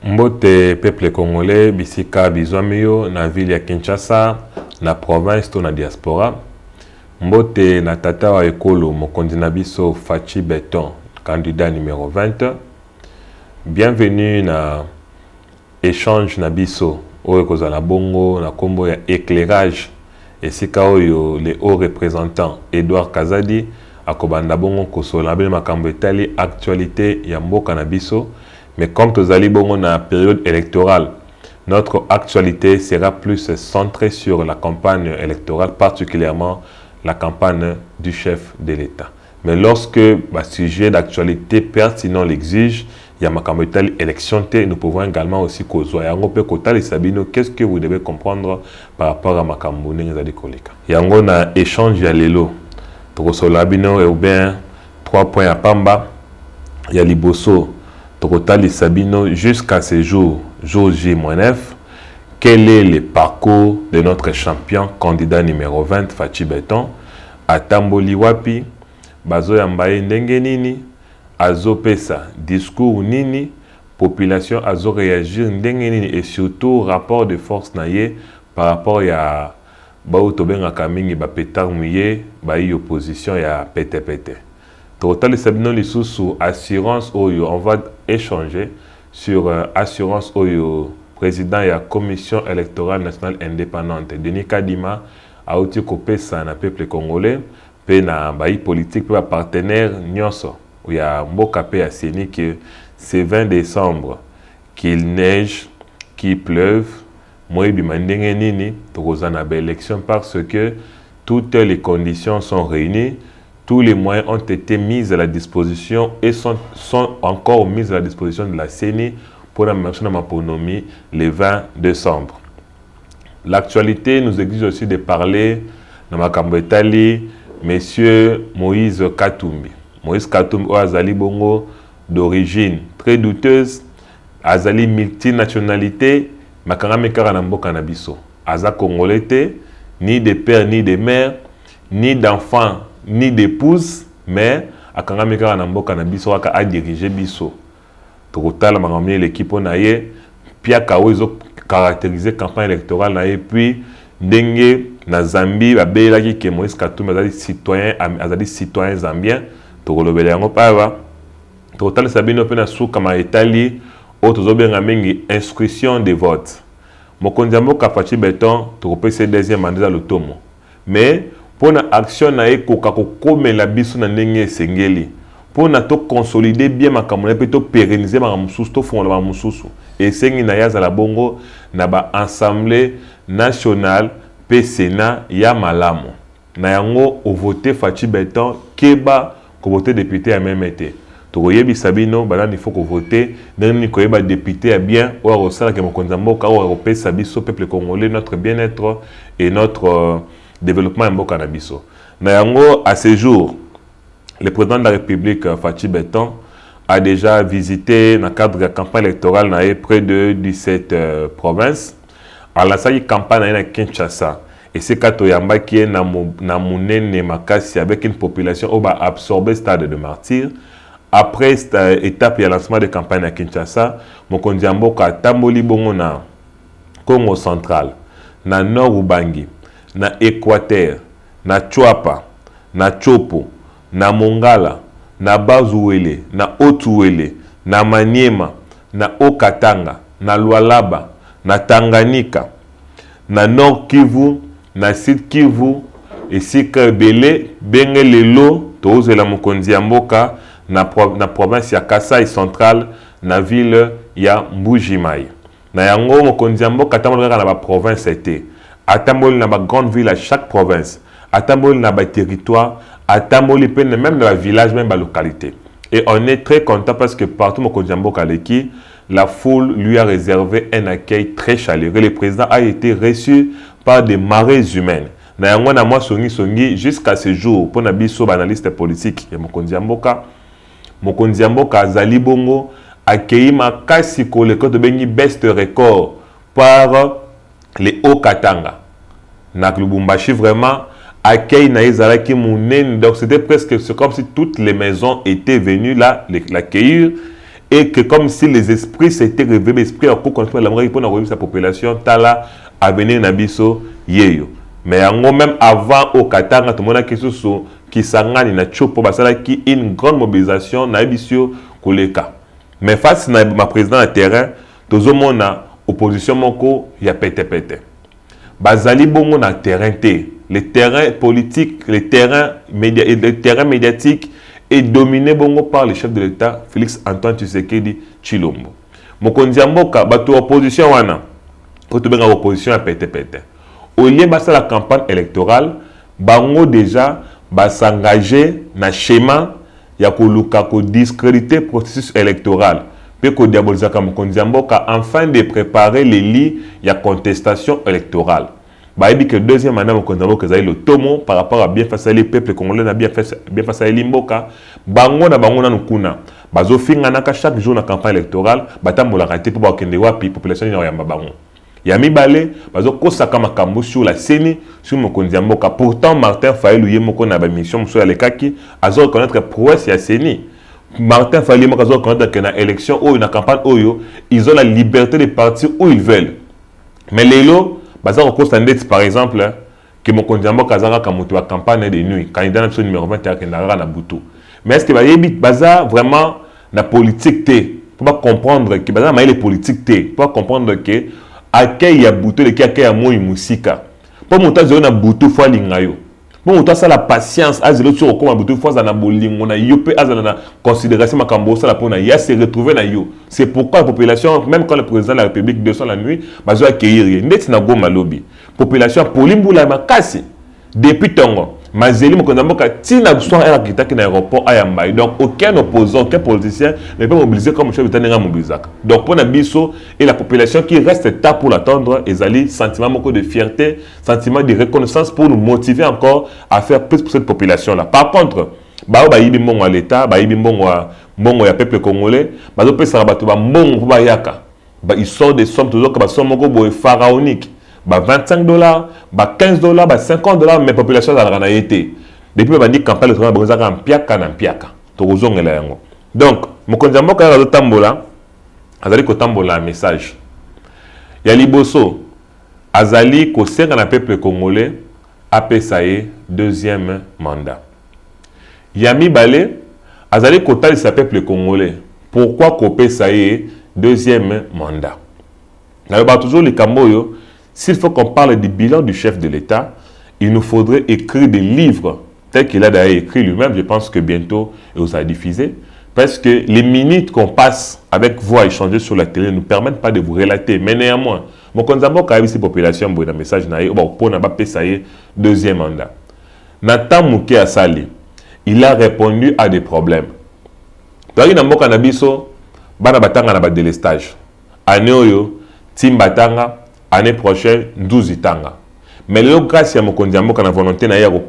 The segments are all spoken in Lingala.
Mbote peuple congolais bisika bizwamiyo na ville ya Kinshasa na province to na diaspora. Mbote na tata wa ekolo mokonzi na biso Fachi Beton, candidat numéro 20. Bienvenue na échange na biso oyo kozala bongo na kombo ya éclairage esika oyo le haut représentant Edouard Kazadi akobanda bongo kosola bele makambo etali actualité ya mboka na biso. Mais comme tozali bongo na période électorale, notre actualité sera plus centrée sur la campagne électorale, particulièrement la campagne du chef de l'État. Mais lorsque le sujet d'actualité pertinent l'exige, il y a makambo etali élection, nous pouvons également aussi causer. Yango pe kotali sabino, qu'est-ce que vous devez comprendre par rapport à makambo nezali koleka. Yango na échange ya lelo. Tokosola bino et bien 3 points à pamba. Ya liboso Tokotali Sabino jusqu'à ce jour, jour J-9, quel est le parcours de notre champion, candidat numéro 20, Fachi Beton, à Tamboli Wapi, Bazo Yambaye Ndenge Nini, Azo Pesa, discours Nini, population Azo réagir Ndenge Nini, et surtout rapport de force naye par rapport à Bao Tobenga Kamingi, Bapetar Mouye, Bayi opposition ya PTPT. Total Sabino Lissou assurance Oyo, on va échanger sur assurance Oyo, président de la commission électorale nationale indépendante. Denis Kadima a outil copé ça na peuple congolais, pe na baï politique, pe partenaire Nyonso. Il y a Mboka pe a séni que c'est 20 décembre qu'il neige, qu'il pleuve, moi bimandenge nini, tozana ba élection parce que toutes les conditions sont réunies. Tous les moyens ont été mis à la disposition et sont encore mis à la disposition de la CENI pour la marche de Maponomi le 20 décembre. L'actualité nous exige aussi de parler de Makambo Etali, Monsieur Moïse Katumbi. Moïse Katumbi, Azali Bongo, d'origine très douteuse, Azali multinationalité, Makangame Karanambo Kanabiso. Aza Congolais, ni de père ni de mère, ni d'enfant ni d'épouse, mais à Kangameka Namboka na biso a dirigé biso. Total mangami l'équipe naie, Pia Kawezo caractérisé campagne électorale naie, puis Ndenge na Zambie babela ki ke Moïse Katumbi azali citoyen zambien, tolobele yango pava. Total sabino pe na suka ma Italie, otozo benga mingi inscription de vote. Mokonzi Mboka Fachi Beton tokopesa deuxième mandat l'otomo. Mais pour na action na ekoka kokome la biso na ndenge sengeli pour na to consolider bien makambo na pe to pérenniser ba mususu to fongola ba mususu et sengi na yaza la bongo na ba assemblée nationale pe sénat ya malamu na yango o voter Fachi Beton keba ko voter député à même été to yebi sabino bana il faut ko voter ndeni ko yeba député à bien o rosala ke mokonza mboka o pesa biso peuple congolais notre bien-être et notre développement en Mboka Nabiso. Nayango, à ce jour, le président de la République, Fachi Beton, a déjà visité, dans le cadre de la campagne électorale, près de 17 provinces. À la salle campagne à Kinshasa. Et c'est Katoyamba qui est dans Mounene Makasi avec une population qui va absorber le stade de martyrs. Après cette étape, il y a le lancement de campagne à Kinshasa. Mokonzi Mboka, Tamboli Bongo na Congo central, na Nord Ubangi, na Équateur, na Chouapa, na Chopo, na Mongala, na Bazuwele, na Otuwele, na Maniema, na Okatanga, na Lualaba, na Tanganyika, na Nord Kivu, na Sud Kivu, et Sika Ebele, Bengelelo, Tozela Mokonzi Mboka, na province ya Kasai centrale, na ville ya Mbujimai. Na yango Mokonzi Mboka tambola na ba province était. Atamboli na ba grande ville à chaque province, atamboli na ba territoire, atamboli même dans la village, même dans la localité. Et on est très content parce que partout Mokonzi Mboka Leki, la foule lui a réservé un accueil très chaleureux. Le président a été reçu par des marées humaines. Na yango na moi songi jusqu'à ce jour pour na biso analyste politique et Mokonzi Mboka azali bongo accueilli makasi ko le code bengi best record par les Hauts-Katanga. Na Lubumbashi vraiment accueil na ezalaki munene, donc c'était presque comme si toutes les maisons étaient venues là l'accueillir et que comme si les esprits s'étaient révélés, l'esprit a contre la mort pour la population, tala à venir nabiso yeyo. Mais même avant au Qatar, tout le monde a quelque chose qui s'engage na chopo basala qui une grande mobilisation na bisio koleka. Mais face à ma président de terrain, tout le monde a opposition moko ya pete. Bazali bongo na terrain te. Le terrain politique, le terrain médiatique est dominé bongo par le chef de l'État, Félix Antoine Tshisekedi Tshilombo. Mokonzi mboka bato opposition wana. Koto benga opposition ya pete. Au lieu de la campagne électorale, bango déjà s'engager dans le schéma ya koluka ko discréditer le processus électoral. Puis ko diaboliser comme kondiamboka afin de préparer les lits ya contestation électorale. Bah dit que deuxième mandat mon kondiamboka zali le tomo par rapport à bien face à les peuples congolais na bien face à limboka bango na nukuna. Bazo finga chaque jour na campagne électorale batambola raté pour ba kende wapi population ya yamba bango. Yami balé bazo kosaka makambo sur la scène sur mokonzi mboka. Pourtant Martin Fayulu yemoko na ba mission sur les kaki azo reconnaître prouesse ya CENI. Martin Fayulu yemoko azo reconnaître que na élection ou na campagne oyo ils ont la liberté de partir où ils veulent. Mais lelo bazo constater par exemple que mokonzi mboka azaka kamutu wa campagne de nuit candidat numéro 20 qui na butu. Mais est-ce que bayebi baza vraiment na politique té pour pas comprendre que baza maïle politique té pour pas comprendre que accueil ya buto le accueil ya moi musika pour monter zone na buto fois lingayo pour monter ça la patience azelo sur comme buto fois na bolingo na yo pe azana na considération makambo ça la pona ya se retrouver na yo. C'est pourquoi la population même quand le président de la République descend la nuit bazo accueillir ndeti na goma lobby population polimbula makasi depuis tongo Mazeli Mokonamboka tina soir à qui na aéroport à Yambai. Donc aucun opposant, aucun politicien ne peut mobiliser comme le chef d'État n'a mobilisé. Donc pour Nabiso et la population qui reste tard pour l'attendre, ils allaient sentiment beaucoup de fierté, sentiment de reconnaissance pour nous motiver encore à faire plus pour cette population là. Par contre, ba yibi mbongo à l'État, ba yibi mbongo ya peuple congolais, ba zo pesa ba to ba mbongo ba yaka. Ba ils sortent des sommes toujours que ba somme moko boy pharaonique. Bah $25, bah $15, bah $50, mais la population a la été. Depuis que dit campagne électorale, vous avez un piaka na piaka. Donc, mon condamnement quand il tambola, azali ko tambola un message. Ya liboso, azali ko senga na peuple congolais, apesaye deuxième mandat. Yami balé, azali ko tali sa peuple congolais. Pourquoi ko pesaye deuxième mandat? Là, bah toujours les camboyo. S'il faut qu'on parle du bilan du chef de l'État, il nous faudrait écrire des livres tels qu'il a d'ailleurs écrit lui-même. Je pense que bientôt il vous a diffusé. Parce que les minutes qu'on passe avec vous à échanger sur la télé ne nous permettent pas de vous relater. Mais néanmoins, mon consambo quand même population pour un message pour n'a pas payé deuxième mandat. Nathan Mouké Assali, il a répondu à des problèmes. Par exemple, Kanabiso, bana batanga na ba délestage. Anéoyo, Tim Batanga. Année prochaine, 12 itanga. Mais là, grâce à mon condiambo, quand on a volonté d'avoir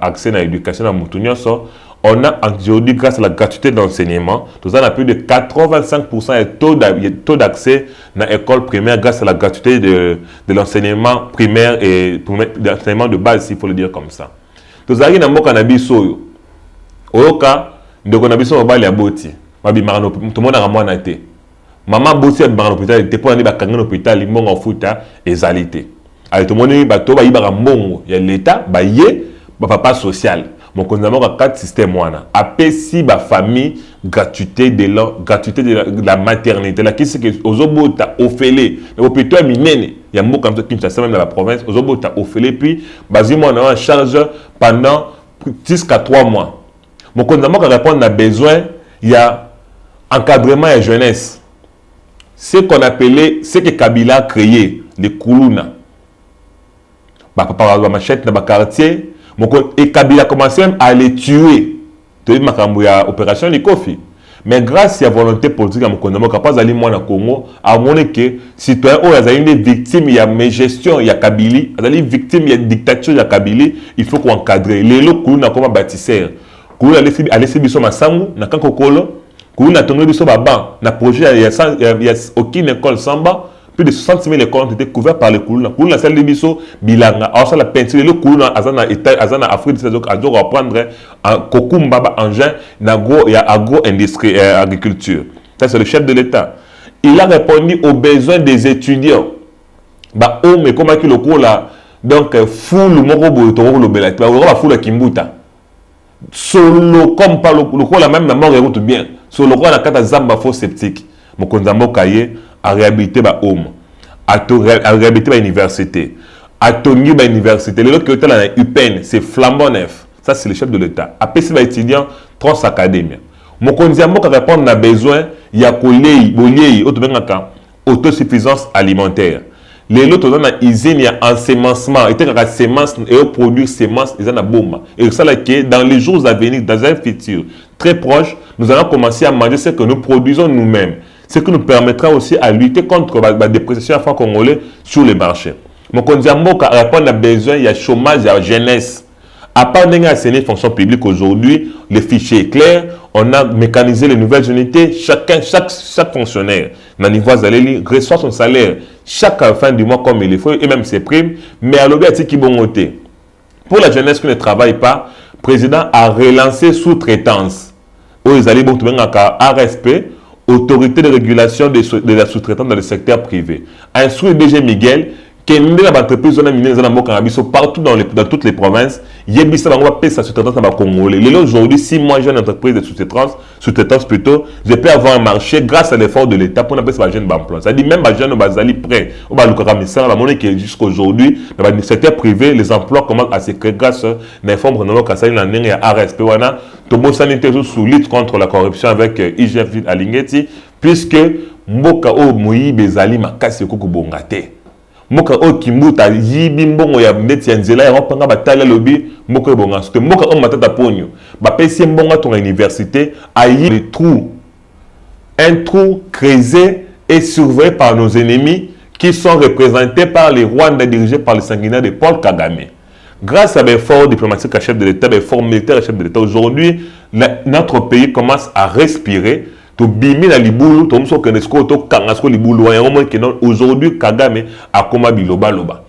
accès à l'éducation à Moutounioso, on a aujourd'hui, grâce à la gratuité d'enseignement, nous avons plus de 85% de taux d'accès à l'école primaire grâce à la gratuité de l'enseignement primaire et de l'enseignement de base, s'il faut le dire comme ça. Nous avons un cannabis soyo. Au cas de cannabis au bal ya boti. Tout le monde a un été. Maman bossi à l'hôpital, il était pour aller à l'hôpital, il m'a en fouta et zalité. Alors tout le monde bateau ba ibara mbongo ya l'état ba yé ba papa social. Mon condamnement a quatre systèmes wana. Après si ba famille gratuité de la maternité là qui c'est que aux obota ofélé. L'hôpital minene ya mbo comme ça qui même dans la province aux obota ofélé puis basimo on a en charge pendant 10 à 3 mois. Mon condamnement a répondre à besoin il y a encadrement et jeunesse. Ce qu'on appelait, ce que Kabila a créé, les Koulouna. Papa ma machette dans le quartier, et Kabila a commencé même à les tuer. Tu vois, opération de Kofi. Mais grâce à la volonté politique, mon condamnement, capaz d'aller moi au Congo, à montré que citoyens ont des victimes, il y a mes gestions, il y a Kabili, des victimes, il y a dictature, il y a Kabili, il faut qu'on encadre. Les lots Koulouna comme bâtisseur. Koulouna a laissé biso masangu, na kankokolo. Quand a tourné sur Baban, na projet, il y a aucune école samba, plus de 60 000 écoles ont été couvertes par les Koulouna. Koulouna, celle de Bisso, Bilanga, alors ça la peinture, le Koulouna, Azana Afrique, c'est donc à reprendre un Kokumba, engin, il y a agro-industrie, agriculture. Ça, c'est le chef de l'État. Il a répondu aux besoins des étudiants. Bah, oh, mais comment qu'il le cours là? Donc, fou le moro boutoro le belati. Bah, on va fou la kimbuta. Solo, comme pas le cours la même, la mort est bien. Solo, on a quatre zamba faux sceptique. Mon konzambo kaye a réhabilité bah, homme. A réhabilité bah, université. A tonu bah, université. Les autres qui étaient là, UPEN, c'est flambant neuf. Ça, c'est le chef de l'État. A PC bah, étudiant, trans académie. Mon konzambo qui répond à besoin, il y a autosuffisance alimentaire. Les autres dans la usine, il y a ensemencement. Et quand semence et produire semence, ils ont la bombe. Et ça là que dans les jours à venir, dans un futur très proche, nous allons commencer à manger ce que nous produisons nous-mêmes. Ce qui nous permettra aussi à lutter contre la dépréciation franco-congolais sur les marchés. Mon konzambo qui répond à besoin, il y a chômage, il y a jeunesse. À part les fonctions publiques aujourd'hui, le fichier est clair. On a mécanisé les nouvelles unités. Chaque fonctionnaire, dans le niveau reçoit son salaire chaque fin du mois comme il faut, et même ses primes. Mais à l'objet qui bon côté. Pour la jeunesse qui ne travaille pas, le président a relancé sous-traitance. Ils allaient bon ARSP, autorité de régulation de la sous-traitance dans le secteur privé. Instruit DG Miguel. Que nous avons entreprise partout dans toutes les provinces. Il y a des sous-traitance dans Congolais. Aujourd'hui, si moi j'ai une entreprise de sous-traitance plutôt, je peux avoir un marché grâce à l'effort de l'État pour appeler ça jeune d'emploi. C'est-à-dire même les jeunes bazali prêts au balukaramissa, la monnaie qui est jusqu'à aujourd'hui dans le secteur privé, les emplois commencent à se créer grâce à l'informe Renault Kassali l'année et à RSP wana. Tobo sanité sous lutte contre la corruption avec IGF à Lingeti, puisque Mboka o Moyi Bezali makasi koko bongate. Moka o kimbuta yibi mbongo ya mbeti ya nzela ya wapanga batala lobi moka e bonga sote moka o matata ponyo ba pesi mbonga ton université a yi le trou, un trou creusé et surveillé par nos ennemis qui sont représentés par les Rwandais dirigés par le sanguinaire de Paul Kagame. Grâce à l'effort diplomatique à chef de l'État, l'effort militaire à chef de l'État, aujourd'hui notre pays commence à respirer. Aujourd'hui, Kagame a comme biloba loba.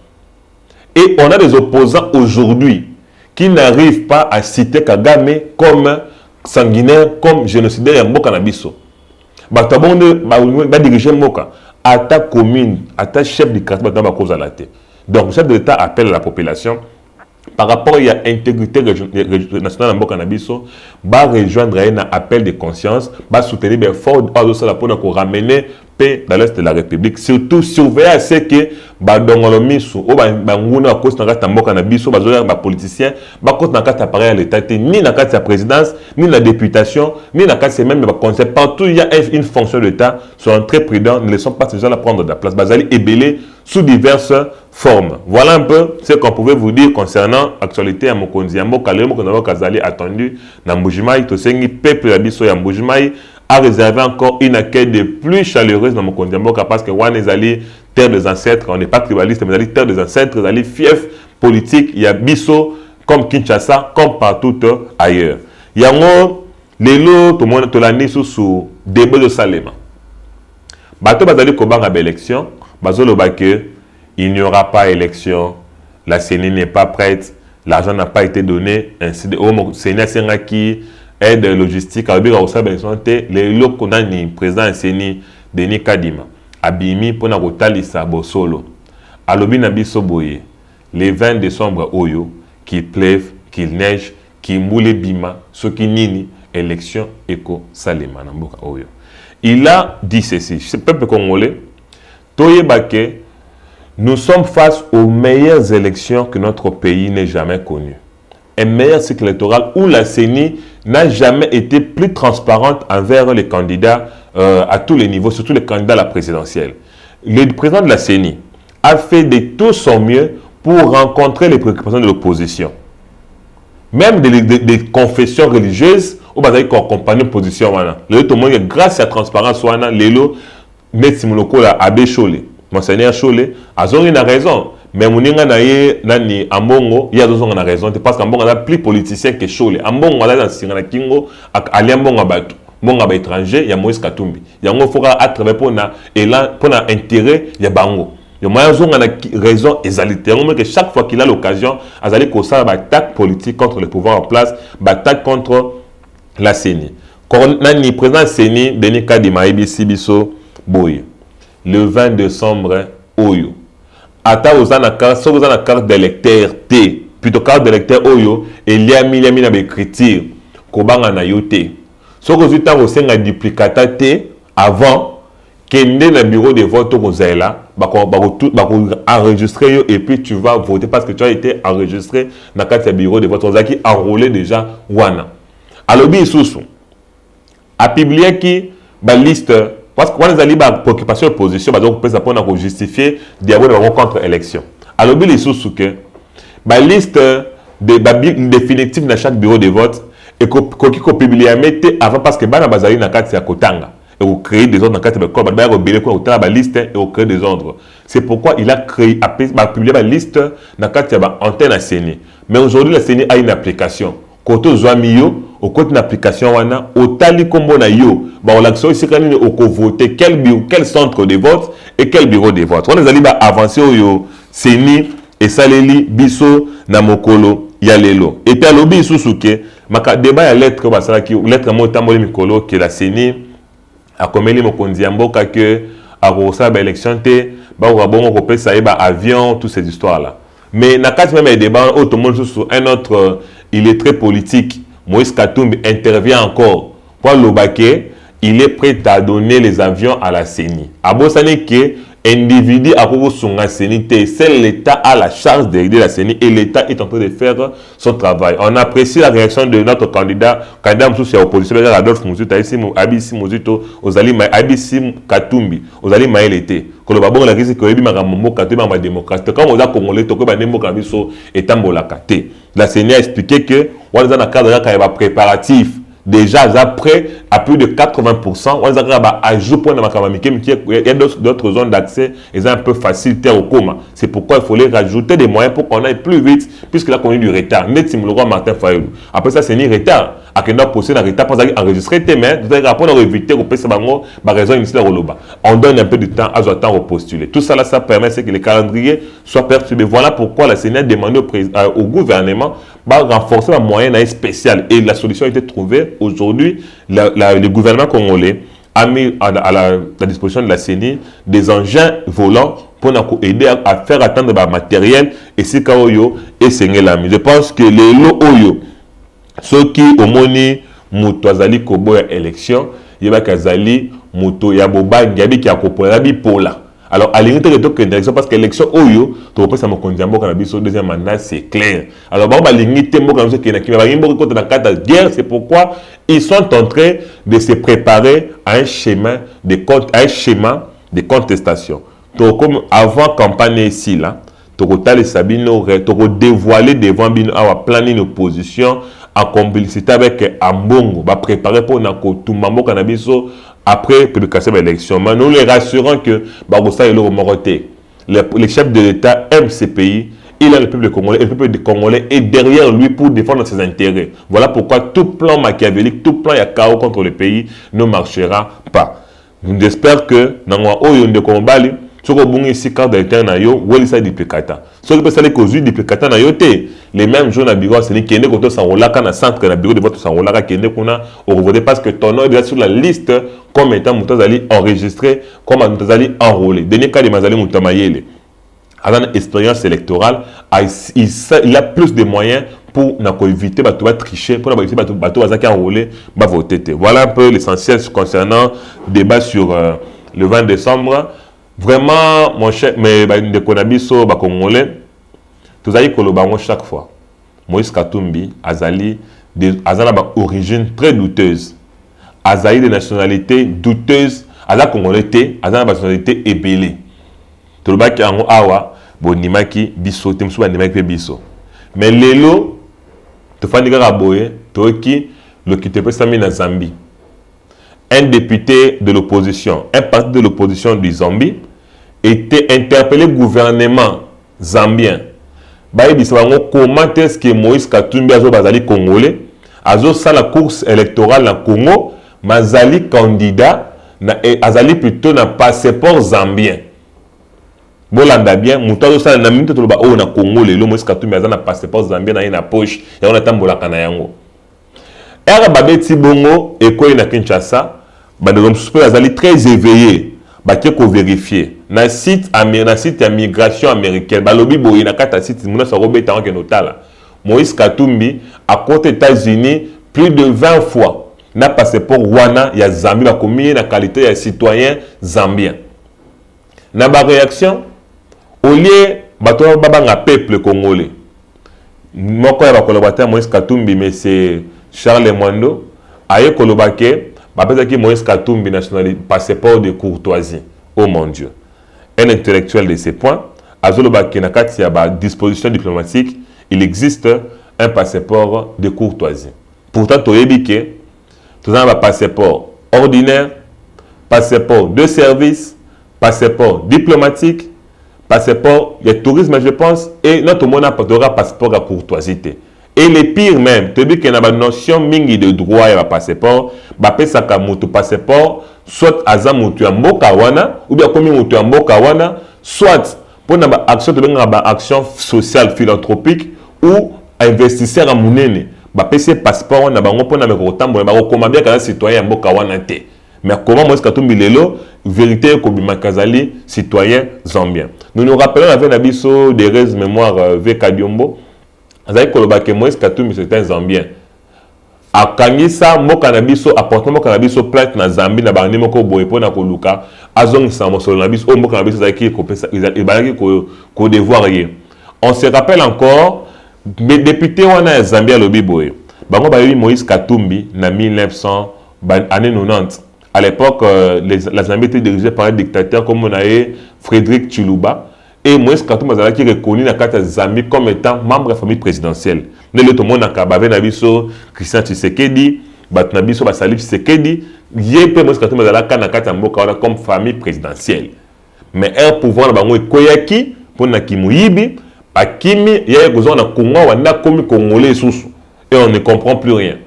Et on a des opposants aujourd'hui qui n'arrivent pas à citer Kagame comme sanguinaire, comme génocidaire Mboka Nabiso. Diriger Mboka, attaque commune, attaque chef du quartier, donc le chef de l'État appelle à la population. Par rapport à l'intégrité nationale en Mboka Nabiso, va rejoindre un appel de conscience, va soutenir bien fort pour ramener paix dans l'Est de la République. Surtout surveiller ce que Badongolomisu, ou Banguna, à cause de la Mboka Nabiso, les politiciens, à cause de l'appareil à l'État, ni dans la présidence, ni la députation, ni dans la même conseil. Partout il y a une fonction de l'État, sont très prudents, ne laissons pas ces gens prendre de la place. Bazali est belé sous diverses formes. Voilà un peu ce qu'on pouvait vous dire concernant l'actualité à Mokonzi. Kazali attendu dans Mbujimai, Tosengi, peuple Abiso ya Mbujimai a réservé encore une accueil de plus chaleureuse dans Mokonzi parce que Wan Ezali, terre des ancêtres, on n'est pas tribaliste, mais terre des ancêtres, Ezali fief politique, il y a Biso comme Kinshasa, comme partout ailleurs. Il y a les lots, tout le monde l'a sous débat de Salema. Bato Bazali Kobanga élection, Bazolo Baké. Il n'y aura pas élection, la CENI n'est pas prête, l'argent n'a pas été donné, ainsi de CENI qui aide logistique, à les locaux ni président CENI Denis Kadima, Abimi pour Narotalisa Bosolo, Alobi Nabiso Boye, les 20 décembre Oyo, qu'il pleuve, qu'il neige, qu'il moule Bima, ce qui nini, élection Eko Salema Namboka Oyo. Il a dit ceci, ce peuple congolais, Toye Baké. Nous sommes face aux meilleures élections que notre pays n'ait jamais connues. Un meilleur cycle électoral où la CENI n'a jamais été plus transparente envers les candidats à tous les niveaux, surtout les candidats à la présidentielle. Le président de la CENI a fait de tout son mieux pour rencontrer les préoccupations de l'opposition. Même des confessions religieuses, où on accompagne l'opposition. Grâce à la transparence, Lelo, Metsimuloko, Abbé Cholé. Monseigneur Cholé, Azori n'a raison. Mais Mouninga naye nani Ambongo, il y a deux ans on a raison. Parce qu'Ambongo a plus politicien que Cholé. Ambongo a dans Sirana Kingo, Ali Ambongo Batu. Mbongo a étranger, il y a Moïse Katumbi. Il y a un faut à travers pour na élan, pour na intérêt, il y a Bango. Il y a moyen de raison exalité. Que chaque fois qu'il a l'occasion, Azali Kosa attaque politique contre le pouvoir en place, attaque contre la CENI. Nani président Seni Denis Kadima IBC biso boy. Le 20 décembre Oyo. Ata ozana carte d'électeur T. Plutôt carte d'électeur Oyo et liami na écriture kobanga na yote. So ko zuta ko senga duplicata T avant kende na bureau de vote ko zaela ba enregistrer et puis tu vas voter parce que tu as été enregistré na carte bureau de vote ozaki enrôlé déjà wana. Alobi isusu a publié qui ba liste parce que quand les préoccupation opposition donc peut ça pour justifier dialogue contre élection. Alobi lisusu que ba liste de définitive dans chaque bureau de vote et qu'on publie avant parce que bana bazali na carte ya kotanga et on crée des ordres dans carte de corps ba rebelle ko otala ba liste et on crée des ordres. C'est pourquoi il a créé publié la liste dans carte ya antenne à CENI. Mais aujourd'hui la CENI a une application koto zoamio au côté d'une application wana otali kombo na yo ba l'action ici quand on ko voter quel centre de vote et quel bureau de vote. On les ali ba avancer yo CENI et saleli biso na mokolo ya lelo. Et puis alobi isusuke maka débat ya lettre ba sala ki lettre mo tamboli mikolo que la CENI a komeli mokonzi ya mboka que a rosa ba élection te ba ko bongo ko pesa ba avion toutes ces histoires là. Mais na kati même débat tout le monde sur un autre il est très politique. Moïse Katumbi intervient encore pour l'Obake, il est prêt à donner les avions à la CENI. À Bossane que individu à la CENI, c'est l'État à la charge d'aider la CENI et l'État est en train de faire son travail. On apprécie la réaction de notre candidat Moussou, opposition, Adolphe Mouzito, Abissi Mouzito, Abissi Katumbi, Ozali Maëlete. Quand le babon la crise que Magambo Katumbi ma démocrate, comme on a congolais, Toko Banemo Kabiso et Tambolakate. La CENI a expliqué que on a un cadre de préparatif. Déjà, après, à plus de 80%, on a ajout pour il y a d'autres zones d'accès, et c'est un peu facilité au coma. C'est pourquoi il faut les rajouter des moyens pour qu'on aille plus vite, puisque là, on a eu du retard. Net si le roi Martin Fayou. Après ça, c'est ni retard. À quel moment poser un retard, pour enregistrer tes mains, vous allez pour éviter au PC Bango, raison initiale au on donne un peu de temps à attendre au postuler. Tout ça, là, ça permet que les calendriers soient perturbés. Voilà pourquoi la CENI a demandé au gouvernement de renforcer un moyen spécial. Et la solution a été trouvée. Aujourd'hui, le gouvernement congolais a mis à la disposition de la CENI des engins volants pour aider à faire attendre le matériel et si Kaoyo et Sengelami. Je pense que les lots Oyo, ceux qui ont moni Mouto Azali Kobo élection, il y a Kazali Mouto Yaboba Gabi qui a coopéré bipola. Alors, à l'unité de l'élection, parce que l'élection Oyo, tu peux pas me deuxième mandat, c'est clair. Alors, c'est pourquoi ils sont en train de se préparer à un schéma de contestation. Donc, comme avant campagne ici, là, tu as dévoilé devant Bino, à planer une opposition en complicité avec Ambongo, va préparer pour Nakotumambo Kanabiso après publication de l'élection. Mais nous les rassurons que Bagosa et Moroté, le chef de l'État aime ces pays, il a le peuple congolais, et le peuple congolais est derrière lui pour défendre ses intérêts. Voilà pourquoi tout plan machiavélique, tout plan Yakao contre le pays ne marchera pas. J'espère que dans le de Kombali, si vous avez un carte d'électeur, vous avez un duplicata. Si vous avez un duplicata, les mêmes jours, dans le bureau, c'est qu'il y a un centre dans le bureau de vote, parce que ton nom est déjà sur la liste comme étant enregistré, comme enrôlé. Dernier cas de Mazali Moutamayele, avec une expérience électorale, il a plus de moyens pour éviter de tricher, pour éviter de enrôler, de voter. Voilà un peu l'essentiel concernant le débat sur le 20 décembre. Vraiment, mon cher, mais de Konabiso, Congolais, tous allez kolobango chaque fois. Moïse Katumbi, Azali, Azala origine très douteuse. Azali de nationalité douteuse, Azala Congolais, Azala nationalité ébélée. Tout le monde qui a un awa, bonimaki, biso, temsou, bonimaki, biso. Mais l'élo, tu fais un raboye, tu qui le qui te peut s'amener dans Zambie. Un député de l'opposition, un parti de l'opposition du Zambie, était interpellé gouvernement zambien. Comment est-ce que Moïse Katumbi Azali Congolais, la course électorale au Congo, Mazali candidat, Azali plutôt un passeport zambien. Bolanda bien, Moutazo Sala na minute to ba o na Congo le Moïse Katumbi Azali un passeport zambien na poche, et on attend bolaka na yango. Era babeti bongo et na Kinshasa, badom super azali très éveillé, baké ko vérifier. Na site ya migration américaine, balobi boyi na kata site mona sa robeta en notala. Moïse Katumbi à côté États-Unis plus de 20 fois. Na passeport wana ya Zambie ba komi na qualité ya citoyen zambien. Na ba réaction au lieu bato babanga peuple congolais. Moko ya collaborateur Moïse Katumbi mais c'est Charles Mwando aye kolobake bapezaki Moïse Katumbi nationalité passeport de courtoisie. Oh mon Dieu. Un intellectuel de ces points azolobake na kati ya ba disposition diplomatique, il existe un passeport de courtoisie. Pourtant toyebi ke tout un passeport ordinaire, passeport de service, passeport diplomatique, passeport de tourisme, je pense, et notre monde aura passeport à courtoisité. Et le pire même, tu dis qu'il y a une notion mingi de droit et un passeport, bapé saka mutu passeport, soit aza mutu amboka wana, ou bien comme mutu amboka wana, soit pour une action, action sociale philanthropique ou investisseur à mounene. Bapé ces passeports, on a bango pour na mekotambo, na bakoma bien quand citoyen amboka wana te. Mais comment Moïse Katumbi lelo, vérité Kobima Kazali, citoyen zambien. Nous nous rappelons avec Nabiso des rêves mémoire V. Kadiombo. Azali Kolobake Moïse Katumbi c'est un zambien. A Kangisa, Moka Nabiso, apportant Moka Nabiso plainte na Zambie, na bandi moko boyepo na koluka, azong sa mosolo Nabiso, o Moka Nabiso Zaki, ko devoir yé. On se rappelle encore, les députés wana Zambia lobi boye. Bango bayobi Moïse Katumbi na 1900, année 90. À l'époque, la Zambie était dirigée par un dictateur comme on a eu Frédéric Chiluba. Et Moïse Katumbi qui est reconnu dans la Zambie comme étant membre de la famille présidentielle. Nous le monde a Nabiso, Christian Tshisekedi, Batnabiso, Basalif Tshisekedi. Yépe Moïse Katumbi comme famille présidentielle. Mais un pouvoir est koyaki pour Nakimuyibi, Akimi, il y a besoin de Congo, on a commis Congolais sous. Et on ne comprend plus rien.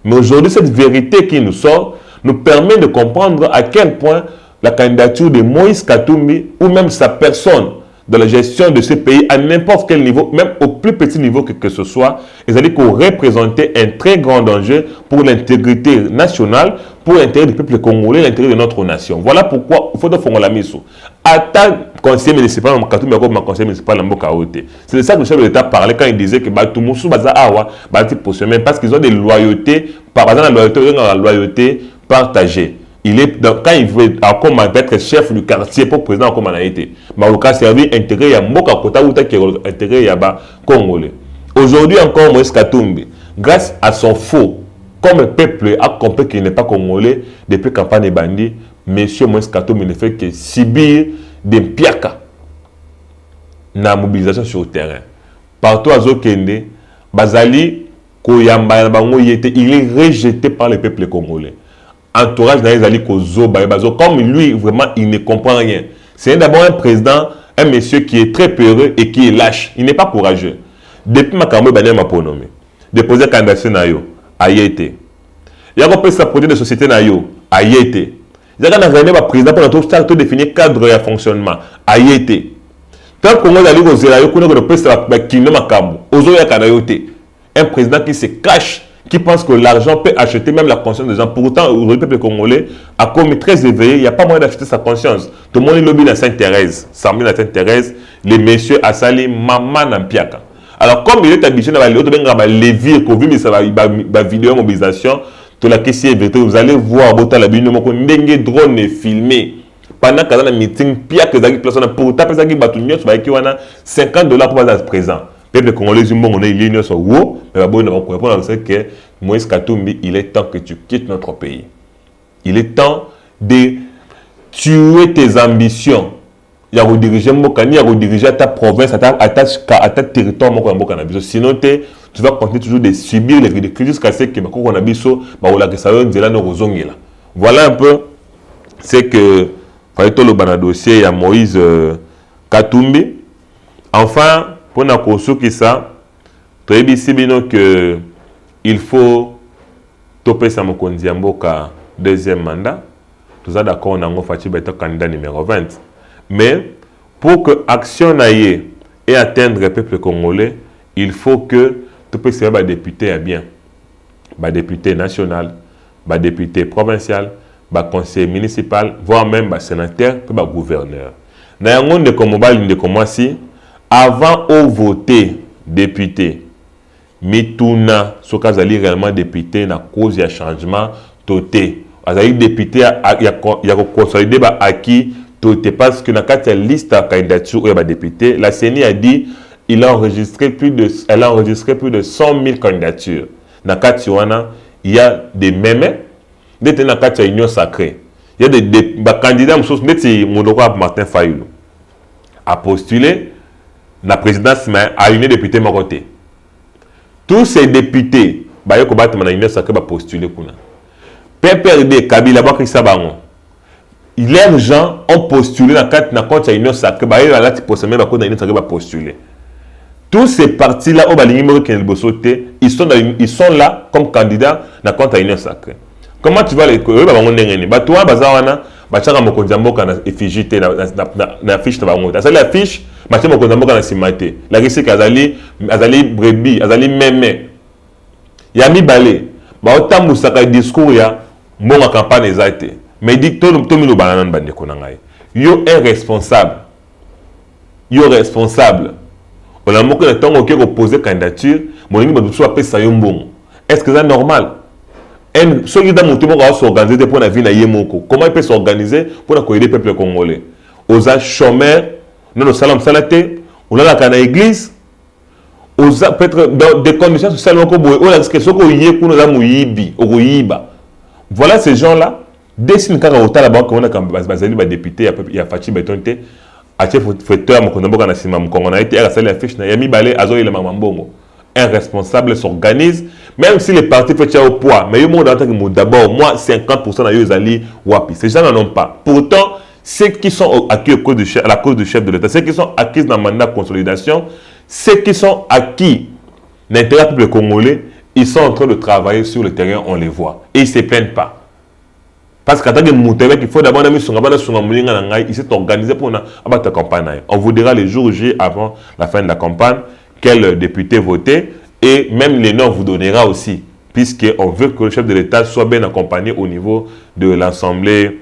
Mais aujourd'hui, cette vérité qui nous sort nous permet de comprendre à quel point la candidature de Moïse Katumbi ou même sa personne dans la gestion de ce pays à n'importe quel niveau, même au plus petit niveau que ce soit, c'est-à-dire qu'on représentait un très grand danger pour l'intégrité nationale, pour l'intérêt du peuple congolais, l'intérêt de notre nation. Voilà pourquoi il faut faire la mise. Atta conseiller municipal, Katumbi comme conseiller municipal en Bokaote. C'est de ça que le chef de l'État parlait quand il disait que Batumoussou Baza Awa, parce qu'ils ont des loyautés, par exemple la loyauté partagée. Il est quand il veut être chef du quartier pour président comme on a été. Mais au cas servi intérêt ya Mboka Kota Uta qui est intérêt ya ba congolais. Aujourd'hui encore Moïse Katumbi, grâce à son faux, comme le peuple a compris qu'il n'est pas congolais depuis campagne bandit, monsieur Moïse Katumbi ne fait que subir des piaka na mobilisation sur le terrain. Partout à Zokende, Bazali Koyamba Bango il est rejeté par le peuple congolais. Entourage d'Aïzali Kozo, comme lui, vraiment, il ne comprend rien. C'est d'abord un président, un monsieur qui est très peureux et qui est lâche. Il n'est pas courageux. Depuis ma campagne, il m'a nommé. Déposer candidature Nayo, Ayete. Il y a un sa projet de société Nayo, Ayete. Il y a un président pour tout définir cadre et fonctionnement, Ayete. Tant qu'on a dit que Zélayo, qu'on a repris sa kingdom à Kambo, Ozo Yakanayote. Un président qui se cache, qui pense que l'argent peut acheter même la conscience des gens. Pourtant, le peuple congolais a commis très éveillé, il n'y a pas moyen d'acheter sa conscience. Tout le monde est lobby à Sainte-Thérèse, Samedi à Sainte-Thérèse, les messieurs Assali, Maman Nampiaka. Alors, comme il est habitué à les vies, qu'on vit, mais ça va vidéo mobilisation, tout la question est vérité, vous allez voir, la vidéo, drone est filmé. Pendant qu'il y a un meeting, Pia que Zaki personne pour taper Zaki Batumia, tu vas avoir $50 pour être présent. Le peuple congolais, on est lié sur WO, mais bon, on comprend que Moïse Katumbi, il est temps que tu quittes notre pays. Il est temps de tuer tes ambitions. Il y a rediriger Mokani, il y a rediriger ta province, à ta territoire, sinon tu vas continuer toujours de subir les ridicules jusqu'à ce que voilà un peu ce que Faito le bana dossier, il y a Moïse Katumbi. Enfin, pour na koso qui ça, tu es ici que il faut topper sa mokonzi mboka deuxième mandat. Tout ça d'accord, on a un Fachi Beto candidat numéro 20. Mais pour que action aille et atteindre le peuple congolais, il faut que tu puisses être député à bien. député national, député provincial, conseiller municipal, voire même sénateur, puis gouverneur. Dans le monde de commencer, avant de voter député, mituna sokazali réellement député na cause ya changement toté. Azali député ya consolider ba acquis toté parce que na carte liste de candidature ya ba député, la CENI a dit elle a enregistré plus de 100 000 candidatures. Na carte wana il y a des mêmes d'être na carte union sacrée. Il y a des candidats monsieur Martin Fayulu a postulé la présidence a une député Maroté. Tous ces députés, postulé. PPRD, Kabila, les gens ont postulé dans le compte de l'Union sacrée. Tous ces partis-là, ils sont là comme candidats dans le compte de l'Union sacrée. Comment tu vas les bachaka mokonzi mboka na effigie te na fiche na bango azali affiche bachaka mokonzi mboka na simate la risque azali brebis azali meme ya mibale ba otambusa discours ya mbonga campagne ezate mais dit to milo banana bande ko na ngai yo irresponsable on a moko na tango ke poser candidature moningi badusu apesa yo mbongo est-ce que c'est normal? Ceux qui ont s'organiser pour la vie na yemoko. Comment il peut s'organiser pour aider le peuple congolais? Aux chômeurs, nous salam salaté, on a la église, peut-être dans des conditions sociales voilà ces gens-là. Dessine quand on a la banque, on a un député, il y a Fachi Betonte, a chef fêteur, mon na sima on a été à la affiche na yami balé azo il mamambongo. Un responsable s'organise, même si les partis font au poids, mais d'abord, moi, 50% de Yozali Wapi. Ces gens n'en ont pas. Pourtant, ceux qui sont acquis à la cause du chef de l'État, ceux qui sont acquis dans le mandat de consolidation, ceux qui sont acquis dans l'intérêt du peuple congolais, ils sont en train de travailler sur le terrain, on les voit. Et ils ne se plaignent pas. Parce qu'en tant que Moutébec, il faut d'abord il s'est organisé pour la campagne. On vous dira les jours J avant la fin de la campagne quel député voter et même les noms vous donnera aussi puisqu'on veut que le chef de l'État soit bien accompagné au niveau de l'Assemblée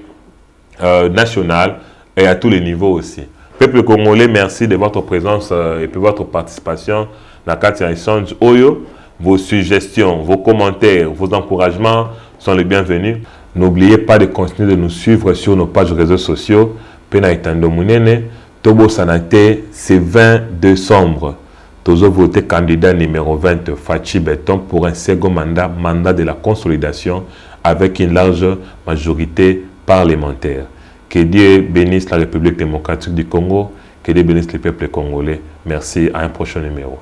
nationale et à tous les niveaux aussi. Peuple congolais, merci de votre présence et de votre participation dans Katia Échange Oyo. Vos suggestions, vos commentaires, vos encouragements sont les bienvenus. N'oubliez pas de continuer de nous suivre sur nos pages réseaux sociaux. Pena Itando Munene, Tobo Sanate, c'est 20 décembre. Tozo voté candidat numéro 20 Fachi Beton pour un second mandat de la consolidation avec une large majorité parlementaire. Que Dieu bénisse la République démocratique du Congo, que Dieu bénisse le peuple congolais. Merci, à un prochain numéro.